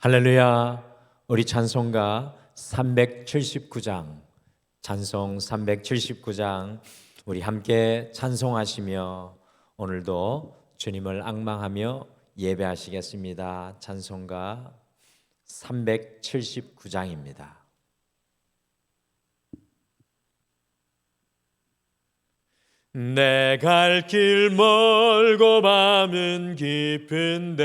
할렐루야. 우리 찬송가 379장, 찬송 379장 우리 함께 찬송하시며 오늘도 주님을 앙망하며 예배하시겠습니다. 찬송가 379장입니다. 내 갈 길 멀고 밤은 깊은데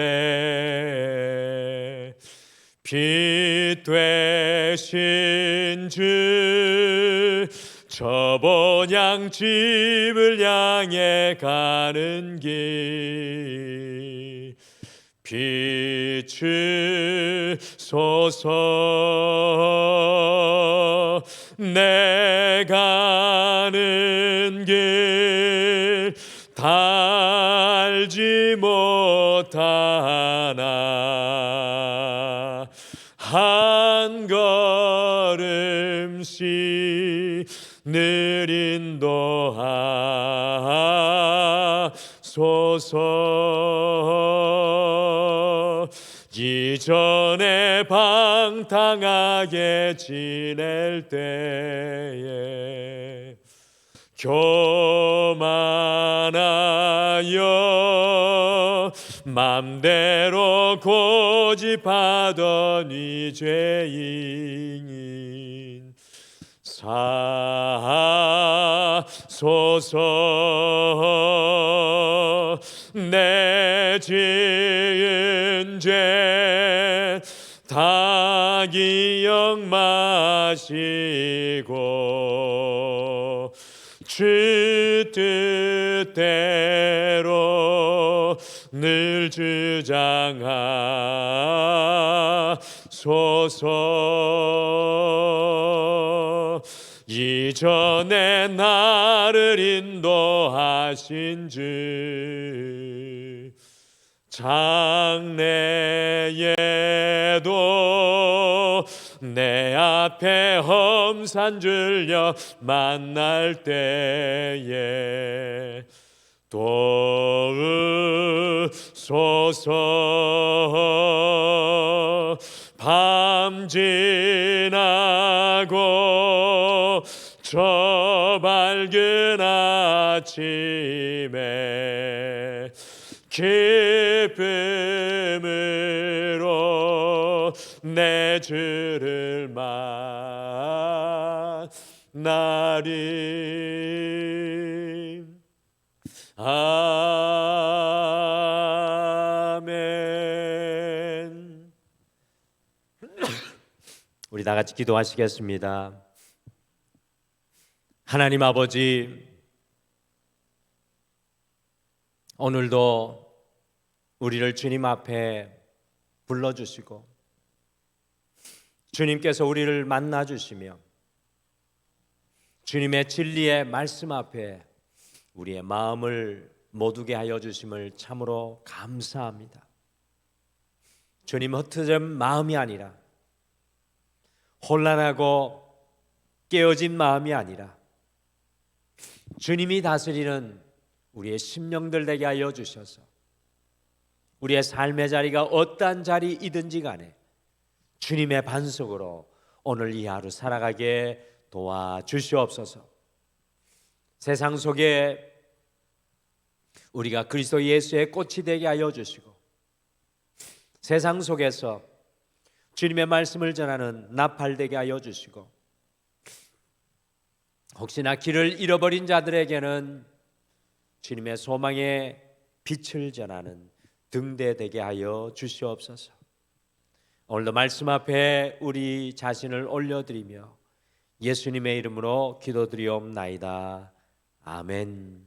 빛 되신 주 저 본향집을 향해 가는 길 비추소서. 내 가는 길 달지 못하나 한 걸음씩 늘 인도하소서. 이전에 방탕하게 지낼 때에 교만하여 맘대로 고집하던 이 죄인 사소서. 내 지은 죄 다 기억 마시고 주 뜻대로 늘 주장하소서. 이전에 나를 인도하신 주 장래에도 내 앞에 험산 줄려 만날 때에 도우소서. 밤 지나고 저 밝은 아침에 기쁨으로 내 주를 만나리. 아멘. 우리 다 같이 기도하시겠습니다. 하나님 아버지, 오늘도 우리를 주님 앞에 불러주시고 주님께서 우리를 만나주시며 주님의 진리의 말씀 앞에 우리의 마음을 모두게 하여 주심을 참으로 감사합니다. 주님 흩어진 마음이 아니라 혼란하고 깨어진 마음이 아니라 주님이 다스리는 우리의 심령들 되게 하여 주셔서 우리의 삶의 자리가 어떠한 자리이든지 간에 주님의 반석으로 오늘 이 하루 살아가게 도와주시옵소서. 세상 속에 우리가 그리스도 예수의 꽃이 되게 하여 주시고 세상 속에서 주님의 말씀을 전하는 나팔 되게 하여 주시고 혹시나 길을 잃어버린 자들에게는 주님의 소망의 빛을 전하는 등대 되게 하여 주시옵소서. 오늘도 말씀 앞에 우리 자신을 올려드리며 예수님의 이름으로 기도드리옵나이다. 아멘.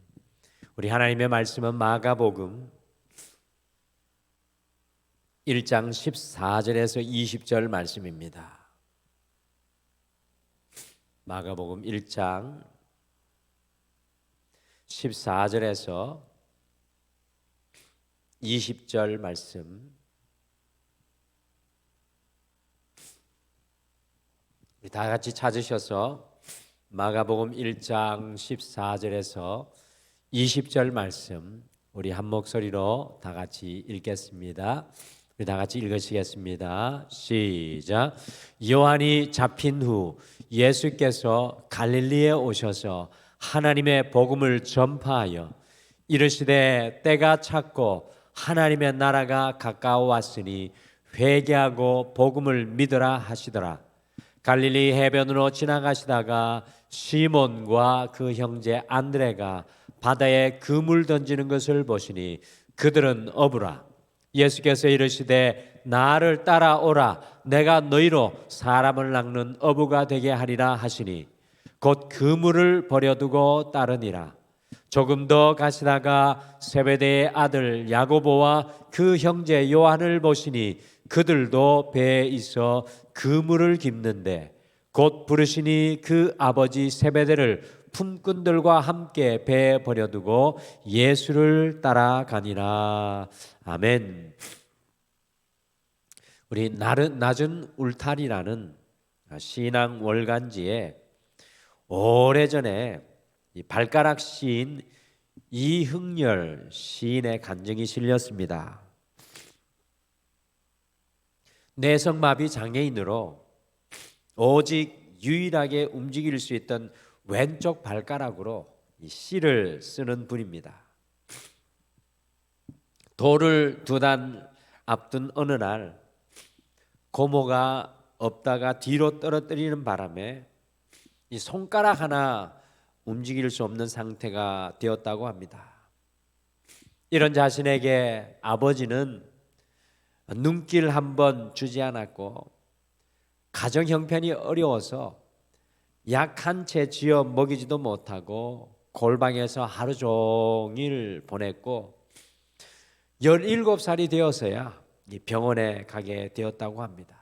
우리 하나님의 말씀은 마가복음 1장 14절에서 20절 말씀입니다. 마가복음 1장 14절에서 20절 말씀 다 같이 찾으셔서 마가복음 1장 14절에서 20절 말씀 우리 한 목소리로 다 같이 읽겠습니다. 우리 다 같이 읽으시겠습니다. 시작. 요한이 잡힌 후 예수께서 갈릴리에 오셔서 하나님의 복음을 전파하여 이르시되 때가 찼고 하나님의 나라가 가까워 왔으니 회개하고 복음을 믿으라 하시더라. 갈릴리 해변으로 지나가시다가 시몬과 그 형제 안드레가 바다에 그물 던지는 것을 보시니 그들은 어부라. 예수께서 이르시되 나를 따라오라. 내가 너희로 사람을 낚는 어부가 되게 하리라 하시니 곧 그물을 버려두고 따르니라. 조금 더 가시다가 세베대의 아들 야고보와 그 형제 요한을 보시니 그들도 배에 있어 그물을 깁는데 곧 부르시니 그 아버지 세베대를 품꾼들과 함께 배에 버려두고 예수를 따라가니라. 아멘. 우리 낮은 울타리라는 신앙 월간지에 오래전에 이 발가락 시인 이흥열 시인의 간증이 실렸습니다. 뇌성마비 장애인으로 오직 유일하게 움직일 수 있던 왼쪽 발가락으로 이 시를 쓰는 분입니다. 돌을 2단 앞둔 어느 날 고모가 없다가 뒤로 떨어뜨리는 바람에 이 손가락 하나 움직일 수 없는 상태가 되었다고 합니다. 이런 자신에게 아버지는 눈길 한번 주지 않았고 가정 형편이 어려워서 약 한 채 쥐어 먹이지도 못하고 골방에서 하루 종일 보냈고 17살이 되어서야 병원에 가게 되었다고 합니다.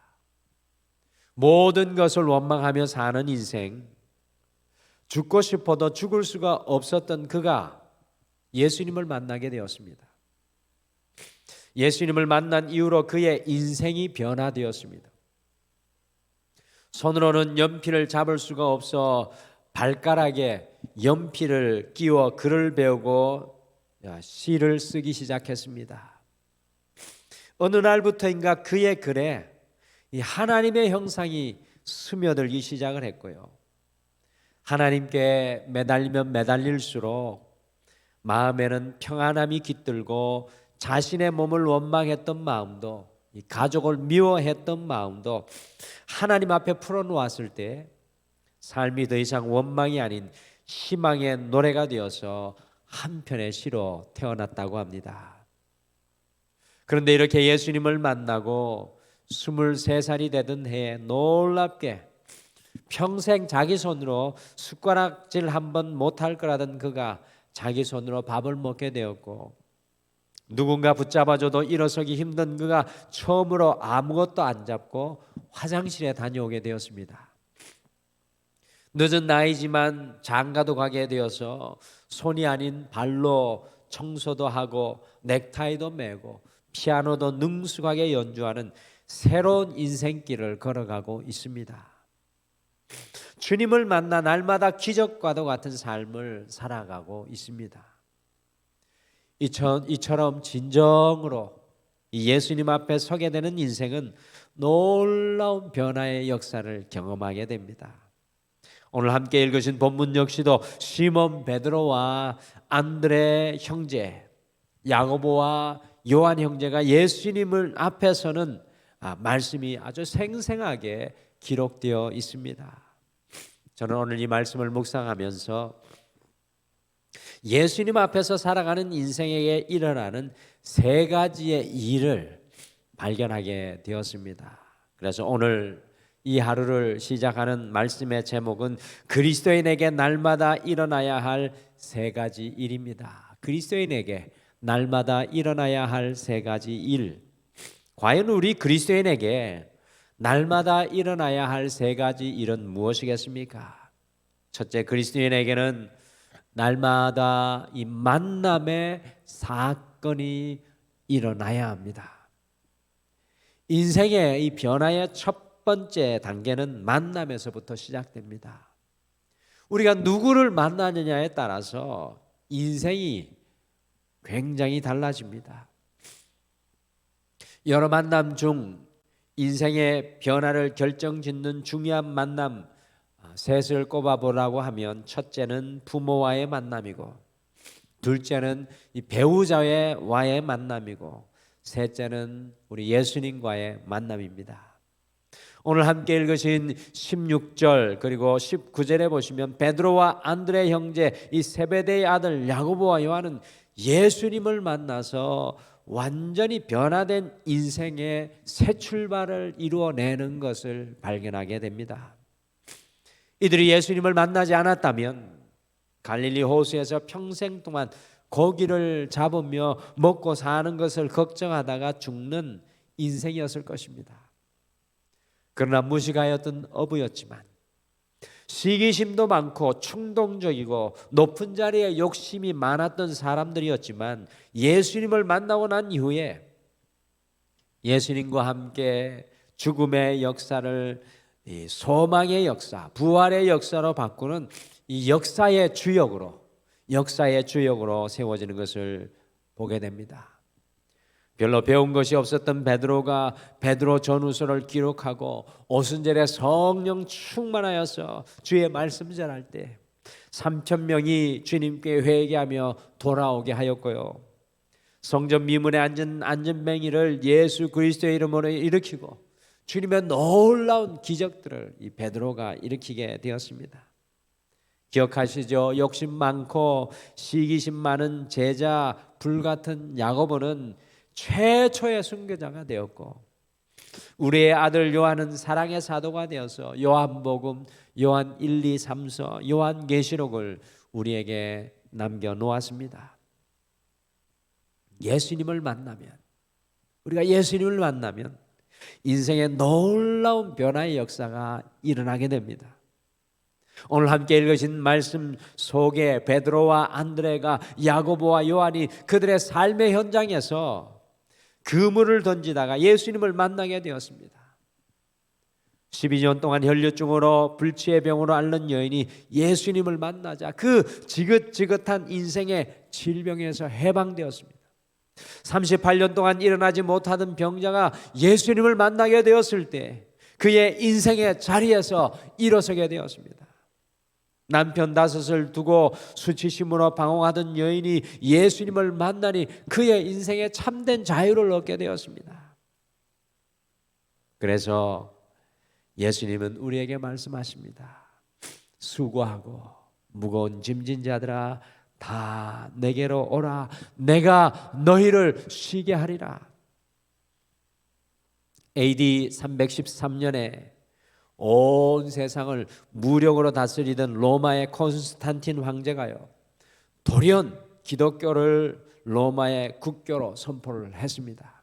모든 것을 원망하며 사는 인생, 죽고 싶어도 죽을 수가 없었던 그가 예수님을 만나게 되었습니다. 예수님을 만난 이후로 그의 인생이 변화되었습니다. 손으로는 연필을 잡을 수가 없어 발가락에 연필을 끼워 글을 배우고 시를 쓰기 시작했습니다. 어느 날부터인가 그의 글에 이 하나님의 형상이 스며들기 시작을 했고요. 하나님께 매달리면 매달릴수록 마음에는 평안함이 깃들고 자신의 몸을 원망했던 마음도 이 가족을 미워했던 마음도 하나님 앞에 풀어놓았을 때 삶이 더 이상 원망이 아닌 희망의 노래가 되어서 한 편의 시로 태어났다고 합니다. 그런데 이렇게 예수님을 만나고 23살이 되던 해에 놀랍게 평생 자기 손으로 숟가락질 한번 못할 거라던 그가 자기 손으로 밥을 먹게 되었고 누군가 붙잡아줘도 일어서기 힘든 그가 처음으로 아무것도 안 잡고 화장실에 다녀오게 되었습니다. 늦은 나이지만 장가도 가게 되어서 손이 아닌 발로 청소도 하고 넥타이도 매고 피아노도 능숙하게 연주하는 새로운 인생길을 걸어가고 있습니다. 주님을 만나 날마다 기적과도 같은 삶을 살아가고 있습니다. 이처럼 진정으로 예수님 앞에 서게 되는 인생은 놀라운 변화의 역사를 경험하게 됩니다. 오늘 함께 읽으신 본문 역시도 시몬 베드로와 안드레 형제, 야고보와 요한 형제가 예수님을 앞에서는 말씀이 아주 생생하게 기록되어 있습니다. 저는 오늘 이 말씀을 묵상하면서 예수님 앞에서 살아가는 인생에게 일어나는 3가지의 일을 발견하게 되었습니다. 그래서 오늘 이 하루를 시작하는 말씀의 제목은 그리스도인에게 날마다 일어나야 할 3가지 일입니다. 그리스도인에게 날마다 일어나야 할 3가지 일. 과연 우리 그리스도인에게 날마다 일어나야 할 3가지 일은 무엇이겠습니까? 첫째, 그리스도인에게는 날마다 이 만남의 사건이 일어나야 합니다. 인생의 이 변화의 첫 번째 단계는 만남에서부터 시작됩니다. 우리가 누구를 만나느냐에 따라서 인생이 굉장히 달라집니다. 여러 만남 중 인생의 변화를 결정짓는 중요한 만남 셋을 꼽아보라고 하면, 첫째는 부모와의 만남이고, 둘째는 이 배우자와의 만남이고, 셋째는 우리 예수님과의 만남입니다. 오늘 함께 읽으신 16절 그리고 19절에 보시면 베드로와 안드레 형제 이 세베대의 아들 야고보와 요한은 예수님을 만나서 완전히 변화된 인생의 새 출발을 이루어내는 것을 발견하게 됩니다. 이들이 예수님을 만나지 않았다면 갈릴리 호수에서 평생 동안 고기를 잡으며 먹고 사는 것을 걱정하다가 죽는 인생이었을 것입니다. 그러나 무식하였던 어부였지만 시기심도 많고 충동적이고 높은 자리에 욕심이 많았던 사람들이었지만, 예수님을 만나고 난 이후에 예수님과 함께 죽음의 역사를 소망의 역사, 부활의 역사로 바꾸는 이 역사의 주역으로 세워지는 것을 보게 됩니다. 별로 배운 것이 없었던 베드로가 베드로 전후서를 기록하고 오순절에 성령 충만하여서 주의 말씀 전할 때 3,000명이 주님께 회개하며 돌아오게 하였고요, 성전 미문에 앉은 안전뱅이를 예수 그리스도의 이름으로 일으키고 주님의 놀라운 기적들을 이 베드로가 일으키게 되었습니다. 기억하시죠? 욕심 많고 시기심 많은 제자 불같은 야고보는 최초의 순교자가 되었고, 우리의 아들 요한은 사랑의 사도가 되어서 요한복음, 요한 1, 2, 3서, 요한계시록을 우리에게 남겨놓았습니다. 우리가 예수님을 만나면 인생의 놀라운 변화의 역사가 일어나게 됩니다. 오늘 함께 읽으신 말씀 속에 베드로와 안드레가, 야고보와 요한이 그들의 삶의 현장에서 그물을 던지다가 예수님을 만나게 되었습니다. 12년 동안 혈류증으로 불치의 병으로 앓는 여인이 예수님을 만나자 그 지긋지긋한 인생의 질병에서 해방되었습니다. 38년 동안 일어나지 못하던 병자가 예수님을 만나게 되었을 때 그의 인생의 자리에서 일어서게 되었습니다. 남편 5을 두고 수치심으로 방황하던 여인이 예수님을 만나니 그의 인생에 참된 자유를 얻게 되었습니다. 그래서 예수님은 우리에게 말씀하십니다. 수고하고 무거운 짐진 자들아 다 내게로 오라, 내가 너희를 쉬게 하리라. AD 313년에 온 세상을 무력으로 다스리던 로마의 콘스탄틴 황제가요, 돌연 기독교를 로마의 국교로 선포를 했습니다.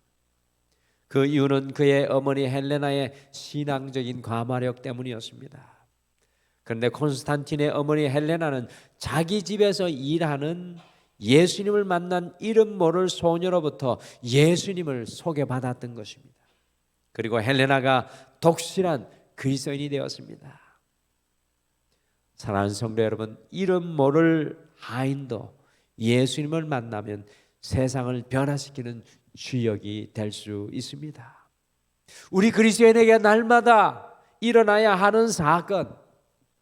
그 이유는 그의 어머니 헬레나의 신앙적인 과마력 때문이었습니다. 그런데 콘스탄틴의 어머니 헬레나는 자기 집에서 일하는 예수님을 만난 이름 모를 소녀로부터 예수님을 소개받았던 것입니다. 그리고 헬레나가 독실한 그리스도인이 되었습니다. 사랑하는 성도 여러분, 이름 모를 하인도 예수님을 만나면 세상을 변화시키는 주역이 될 수 있습니다. 우리 그리스도인에게 날마다 일어나야 하는 사건,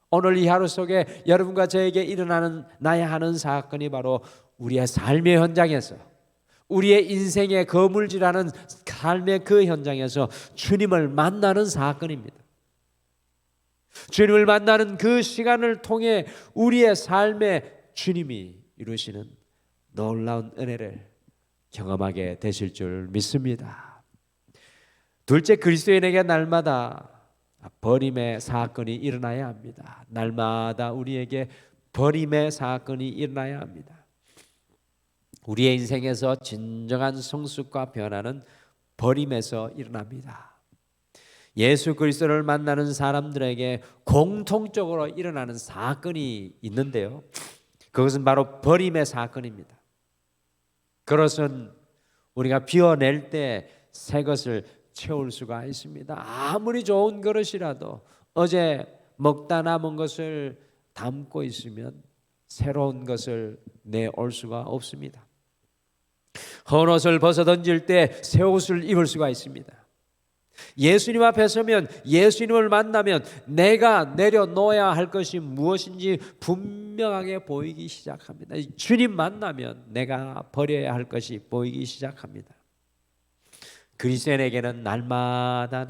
오늘 이 하루 속에 여러분과 저에게 일어나야 하는 사건이 바로 우리의 삶의 현장에서, 우리의 인생의 거물질하는 삶의 그 현장에서 주님을 만나는 사건입니다. 주님을 만나는 그 시간을 통해 우리의 삶에 주님이 이루시는 놀라운 은혜를 경험하게 되실 줄 믿습니다. 둘째, 그리스도인에게 날마다 버림의 사건이 일어나야 합니다. 날마다 우리에게 버림의 사건이 일어나야 합니다. 우리의 인생에서 진정한 성숙과 변화는 버림에서 일어납니다. 예수 그리스도를 만나는 사람들에게 공통적으로 일어나는 사건이 있는데요, 그것은 바로 버림의 사건입니다. 그것은 우리가 비워낼 때 새 것을 채울 수가 있습니다. 아무리 좋은 그릇이라도 어제 먹다 남은 것을 담고 있으면 새로운 것을 내올 수가 없습니다. 헌 옷을 벗어 던질 때 새 옷을 입을 수가 있습니다. 예수님 앞에 서면, 예수님을 만나면 내가 내려놓아야 할 것이 무엇인지 분명하게 보이기 시작합니다. 주님 만나면 내가 버려야 할 것이 보이기 시작합니다. 그리스도인에게는 날마다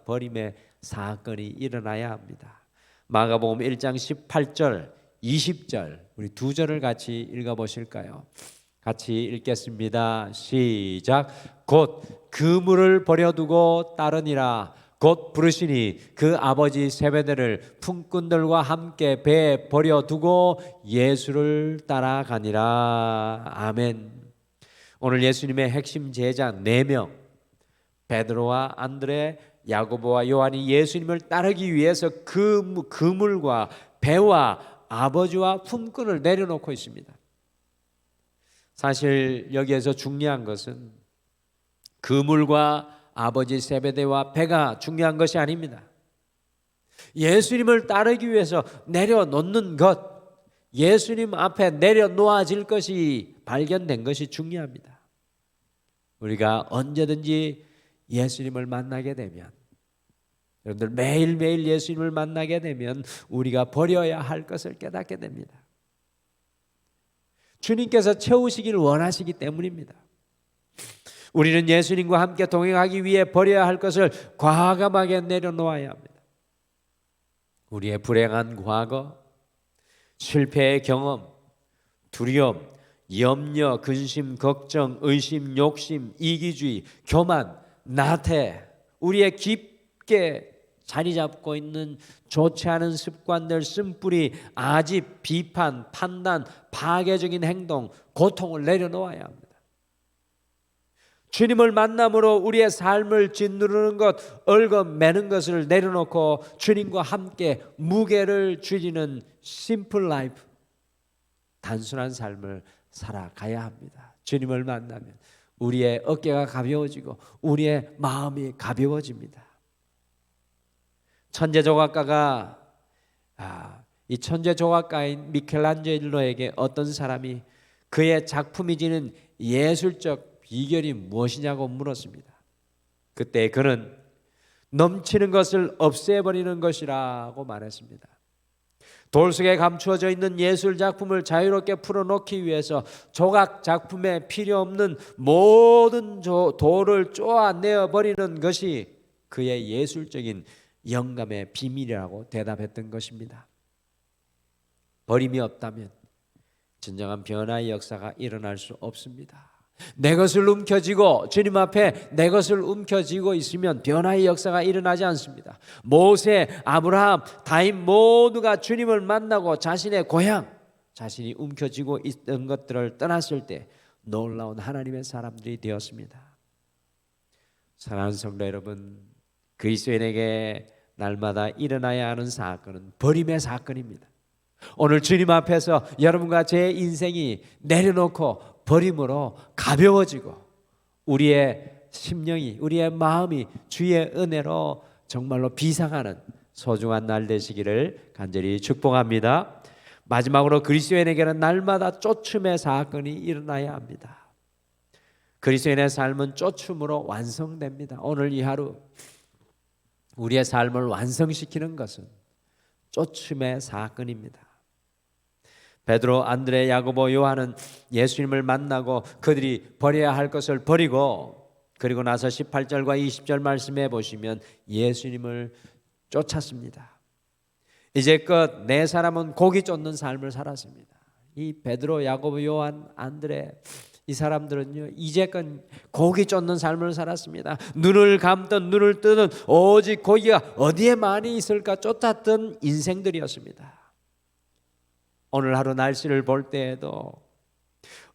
버림의 사건이 일어나야 합니다. 마가복음 1장 18절 20절 우리 두 절을 같이 읽어보실까요? 같이 읽겠습니다. 시작. 곧 그물을 버려두고 따르니라. 곧 부르시니 그 아버지 세베대를 품꾼들과 함께 배에 버려두고 예수를 따라가니라. 아멘. 오늘 예수님의 핵심 제자 4명 베드로와 안드레, 야고보와 요한이 예수님을 따르기 위해서 그물과 배와 아버지와 품꾼을 내려놓고 있습니다. 사실 여기에서 중요한 것은 그물과 아버지 세베대와 배가 중요한 것이 아닙니다. 예수님을 따르기 위해서 내려놓는 것, 예수님 앞에 내려놓아질 것이 발견된 것이 중요합니다. 우리가 언제든지 예수님을 만나게 되면, 여러분들 매일매일 예수님을 만나게 되면 우리가 버려야 할 것을 깨닫게 됩니다. 주님께서 채우시길 원하시기 때문입니다. 우리는 예수님과 함께 동행하기 위해 버려야 할 것을 과감하게 내려놓아야 합니다. 우리의 불행한 과거, 실패의 경험, 두려움, 염려, 근심, 걱정, 의심, 욕심, 이기주의, 교만, 나태, 우리의 깊게 자리 잡고 있는 좋지 않은 습관들, 쓴뿌리, 아집, 비판, 판단, 파괴적인 행동, 고통을 내려놓아야 합니다. 주님을 만남으로 우리의 삶을 짓누르는 것, 얽어매는 것을 내려놓고 주님과 함께 무게를 줄이는 심플 라이프, 단순한 삶을 살아가야 합니다. 주님을 만나면 우리의 어깨가 가벼워지고 우리의 마음이 가벼워집니다. 천재 조각가가 이 천재 조각가인 미켈란젤로에게 어떤 사람이 그의 작품이 지닌 예술적 비결이 무엇이냐고 물었습니다. 그때 그는 넘치는 것을 없애버리는 것이라고 말했습니다. 돌 속에 감추어져 있는 예술 작품을 자유롭게 풀어놓기 위해서 조각 작품에 필요 없는 모든 돌을 쪼아내어 버리는 것이 그의 예술적인 영감의 비밀이라고 대답했던 것입니다. 버림이 없다면 진정한 변화의 역사가 일어날 수 없습니다. 내 것을 움켜쥐고 주님 앞에 내 것을 움켜쥐고 있으면 변화의 역사가 일어나지 않습니다. 모세, 아브라함, 다윗 모두가 주님을 만나고 자신의 고향, 자신이 움켜쥐고 있던 것들을 떠났을 때 놀라운 하나님의 사람들이 되었습니다. 사랑하는 성도 여러분, 그리스도인에게 날마다 일어나야 하는 사건은 버림의 사건입니다. 오늘 주님 앞에서 여러분과 제 인생이 내려놓고 버림으로 가벼워지고 우리의 심령이, 우리의 마음이 주의 은혜로 정말로 비상하는 소중한 날 되시기를 간절히 축복합니다. 마지막으로 그리스도인에게는 날마다 쫓음의 사건이 일어나야 합니다. 그리스도인의 삶은 쫓음으로 완성됩니다. 오늘 이 하루 우리의 삶을 완성시키는 것은 쫓음의 사건입니다. 베드로, 안드레, 야고보, 요한은 예수님을 만나고 그들이 버려야 할 것을 버리고 그리고 나서 18절과 20절 말씀해 보시면 예수님을 쫓았습니다. 이제껏 네 사람은 고기 쫓는 삶을 살았습니다. 이 베드로, 야고보, 요한, 안드레 이 사람들은요 이제껏 고기 쫓는 삶을 살았습니다. 눈을 감든 눈을 뜨든 오직 고기가 어디에 많이 있을까 쫓았던 인생들이었습니다. 오늘 하루 날씨를 볼 때에도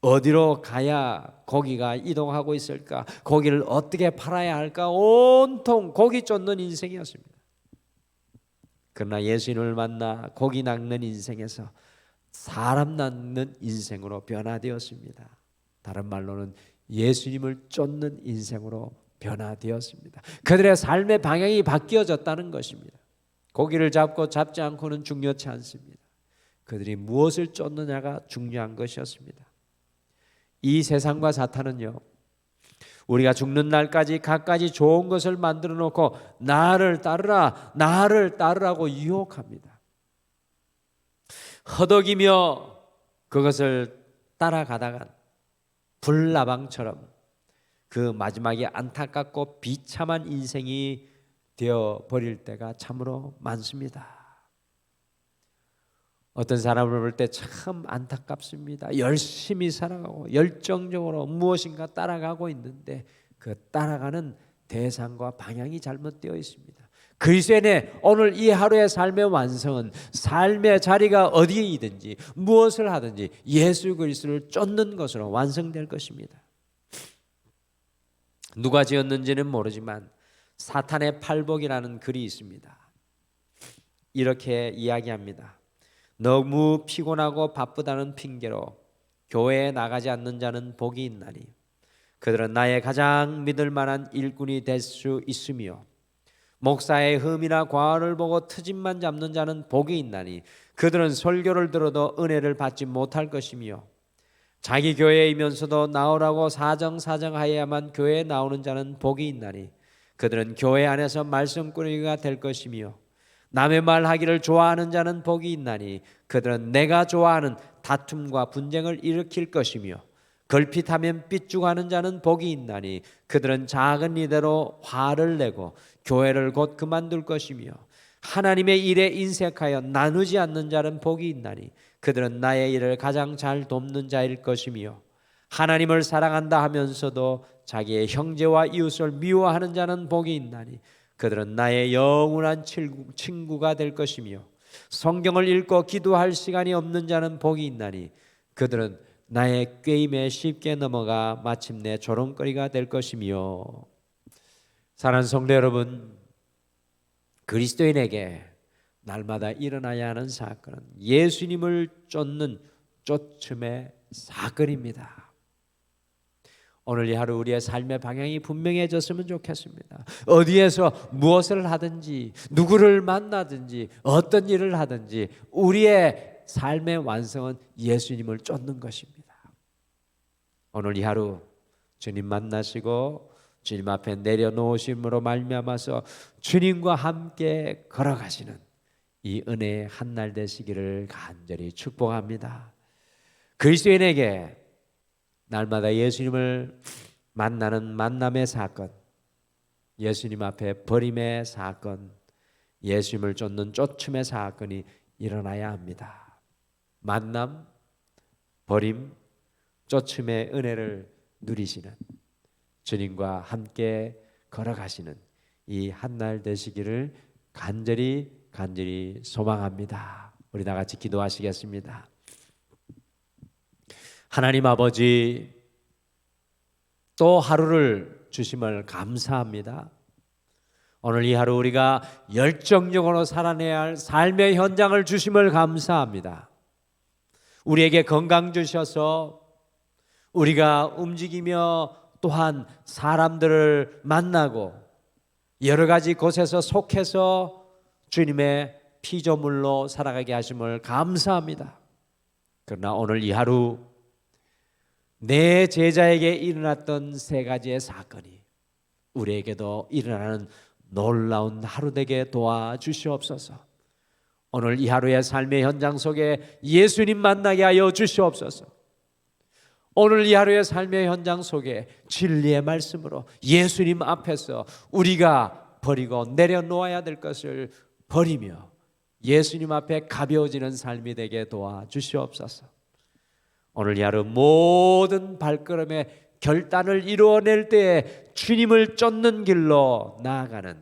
어디로 가야 고기가 이동하고 있을까, 고기를 어떻게 팔아야 할까, 온통 고기 쫓는 인생이었습니다. 그러나 예수님을 만나 고기 낚는 인생에서 사람 낚는 인생으로 변화되었습니다. 다른 말로는 예수님을 쫓는 인생으로 변화되었습니다. 그들의 삶의 방향이 바뀌어졌다는 것입니다. 고기를 잡고 잡지 않고는 중요치 않습니다. 그들이 무엇을 쫓느냐가 중요한 것이었습니다. 이 세상과 사탄은요, 우리가 죽는 날까지 갖가지 좋은 것을 만들어 놓고 나를 따르라, 나를 따르라고 유혹합니다. 허덕이며 그것을 따라가다가 불나방처럼 그 마지막에 안타깝고 비참한 인생이 되어 버릴 때가 참으로 많습니다. 어떤 사람을 볼 때 참 안타깝습니다. 열심히 살아가고 열정적으로 무엇인가 따라가고 있는데 그 따라가는 대상과 방향이 잘못되어 있습니다. 그리스도인의 오늘 이 하루의 삶의 완성은 삶의 자리가 어디이든지 무엇을 하든지 예수 그리스도를 쫓는 것으로 완성될 것입니다. 누가 지었는지는 모르지만 사탄의 팔복이라는 글이 있습니다. 이렇게 이야기합니다. 너무 피곤하고 바쁘다는 핑계로 교회에 나가지 않는 자는 복이 있나니 그들은 나의 가장 믿을 만한 일꾼이 될 수 있으며 목사의 흠이나 과언을 보고 트집만 잡는 자는 복이 있나니 그들은 설교를 들어도 은혜를 받지 못할 것이며 자기 교회이면서도 나오라고 사정사정하여야만 교회에 나오는 자는 복이 있나니 그들은 교회 안에서 말씀꾸러기가 될 것이며 남의 말하기를 좋아하는 자는 복이 있나니 그들은 내가 좋아하는 다툼과 분쟁을 일으킬 것이며 걸핏하면 삐죽하는 자는 복이 있나니 그들은 작은 이대로 화를 내고 교회를 곧 그만둘 것이며 하나님의 일에 인색하여 나누지 않는 자는 복이 있나니 그들은 나의 일을 가장 잘 돕는 자일 것이며 하나님을 사랑한다 하면서도 자기의 형제와 이웃을 미워하는 자는 복이 있나니 그들은 나의 영원한 친구가 될 것이며 성경을 읽고 기도할 시간이 없는 자는 복이 있나니 그들은 나의 꾀임에 쉽게 넘어가 마침내 조롱거리가 될 것이며. 사랑하는 성도 여러분, 그리스도인에게 날마다 일어나야 하는 사건은 예수님을 쫓는 쫓음의 사건입니다. 오늘 이 하루 우리의 삶의 방향이 분명해졌으면 좋겠습니다. 어디에서 무엇을 하든지 누구를 만나든지 어떤 일을 하든지 우리의 삶의 완성은 예수님을 쫓는 것입니다. 오늘 이 하루 주님 만나시고 주님 앞에 내려놓으심으로 말미암아서 주님과 함께 걸어가시는 이 은혜의 한날 되시기를 간절히 축복합니다. 그리스도인에게 날마다 예수님을 만나는 만남의 사건, 예수님 앞에 버림의 사건, 예수님을 쫓는 쫓음의 사건이 일어나야 합니다. 만남, 버림, 쫓음의 은혜를 누리시는 주님과 함께 걸어가시는 이 한날 되시기를 간절히 소망합니다. 우리 다 같이 기도하시겠습니다. 하나님 아버지, 또 하루를 주심을 감사합니다. 오늘 이 하루 우리가 열정적으로 살아내야 할 삶의 현장을 주심을 감사합니다. 우리에게 건강 주셔서 우리가 움직이며 또한 사람들을 만나고 여러 가지 곳에서 속해서 주님의 피조물로 살아가게 하심을 감사합니다. 그러나 오늘 이 하루 내 제자에게 일어났던 세 가지의 사건이 우리에게도 일어나는 놀라운 하루 되게 도와주시옵소서. 오늘 이 하루의 삶의 현장 속에 예수님 만나게 하여 주시옵소서. 오늘 이 하루의 삶의 현장 속에 진리의 말씀으로 예수님 앞에서 우리가 버리고 내려놓아야 될 것을 버리며 예수님 앞에 가벼워지는 삶이 되게 도와주시옵소서. 오늘 이 하루 모든 발걸음의 결단을 이루어낼 때에 주님을 쫓는 길로 나아가는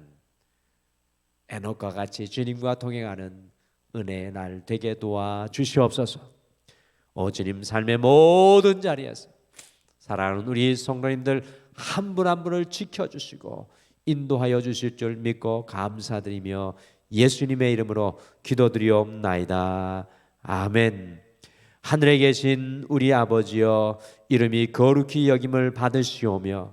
에녹과 같이 주님과 동행하는 은혜의 날 되게 도와주시옵소서. 오 주님, 삶의 모든 자리에서 사랑하는 우리 성도님들 한 분 한 분을 지켜주시고 인도하여 주실 줄 믿고 감사드리며 예수님의 이름으로 기도드리옵나이다. 아멘. 하늘에 계신 우리 아버지여, 이름이 거룩히 여김을 받으시오며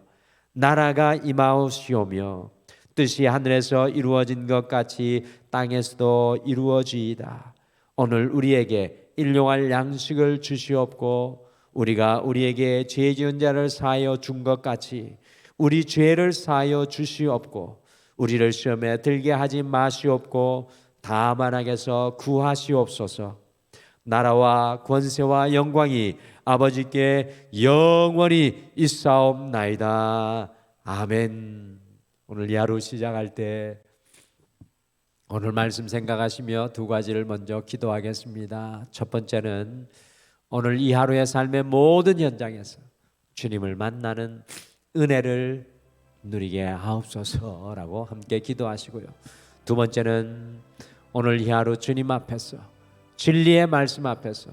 나라가 임하옵시오며 뜻이 하늘에서 이루어진 것 같이 땅에서도 이루어지이다. 오늘 우리에게 일용할 양식을 주시옵고 우리가 우리에게 죄 지은 자를 사하여 준 것 같이 우리 죄를 사하여 주시옵고 우리를 시험에 들게 하지 마시옵고 다만 악에서 구하시옵소서. 나라와 권세와 영광이 아버지께 영원히 있사옵나이다. 아멘. 오늘 이 하루 시작할 때 오늘 말씀 생각하시며 두 가지를 먼저 기도하겠습니다. 첫 번째는 오늘 이 하루의 삶의 모든 현장에서 주님을 만나는 은혜를 누리게 하옵소서라고 함께 기도하시고요. 두 번째는 오늘 이 하루 주님 앞에서 진리의 말씀 앞에서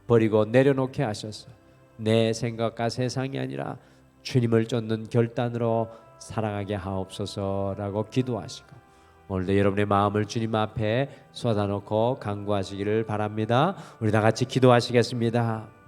버리고 내려놓게 하셔서 내 생각과 세상이 아니라 주님을 쫓는 결단으로 살아가게 하옵소서라고 기도하시고 오늘도 여러분의 마음을 주님 앞에 쏟아놓고 간구하시기를 바랍니다. 우리 다 같이 기도하시겠습니다.